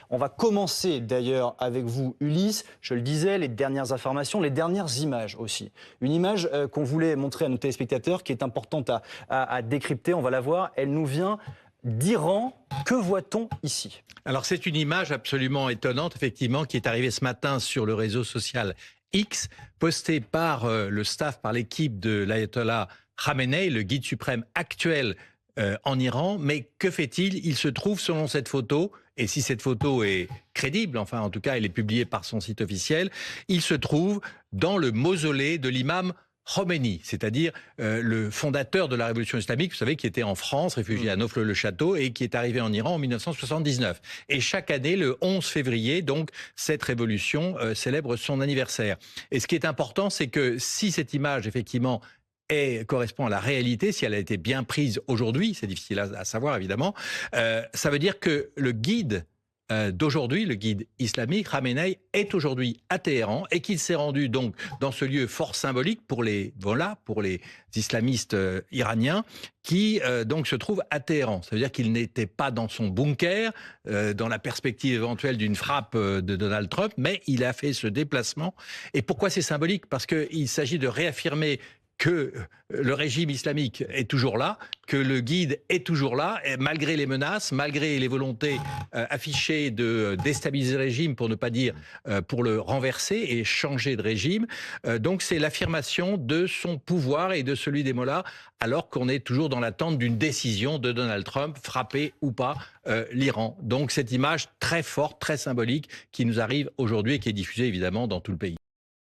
On va commencer d'ailleurs avec vous, Ulysse. Je le disais, les dernières informations, les dernières images aussi. Une image qu'on voulait montrer à nos téléspectateurs qui est importante à décrypter. On va la voir. Elle nous vient d'Iran. Que voit-on ici? Alors c'est une image absolument étonnante, effectivement, qui est arrivée ce matin sur le réseau social X, postée par le staff, par l'équipe de l'ayatollah Khamenei, le guide suprême actuel en Iran. Mais que fait-il? Il se trouve, selon cette photo, et si cette photo est crédible, enfin en tout cas elle est publiée par son site officiel, il se trouve dans le mausolée de l'imam Khomeini, c'est-à-dire le fondateur de la révolution islamique, vous savez, qui était en France, réfugié à Nofle-le-Château, et qui est arrivé en Iran en 1979. Et chaque année, le 11 février, donc, cette révolution célèbre son anniversaire. Et ce qui est important, c'est que si cette image, effectivement, correspond à la réalité, si elle a été bien prise aujourd'hui, c'est difficile à savoir évidemment, ça veut dire que le guide d'aujourd'hui, le guide islamique, Khamenei, est aujourd'hui à Téhéran et qu'il s'est rendu donc dans ce lieu fort symbolique pour les islamistes iraniens qui donc se trouvent à Téhéran. Ça veut dire qu'il n'était pas dans son bunker, dans la perspective éventuelle d'une frappe de Donald Trump, mais il a fait ce déplacement. Et pourquoi c'est symbolique? Parce qu'il s'agit de réaffirmer que le régime islamique est toujours là, que le guide est toujours là, et malgré les menaces, malgré les volontés affichées de déstabiliser le régime, pour ne pas dire pour le renverser et changer de régime. Donc c'est l'affirmation de son pouvoir et de celui des mollahs, alors qu'on est toujours dans l'attente d'une décision de Donald Trump, frapper ou pas l'Iran. Donc cette image très forte, très symbolique, qui nous arrive aujourd'hui et qui est diffusée évidemment dans tout le pays.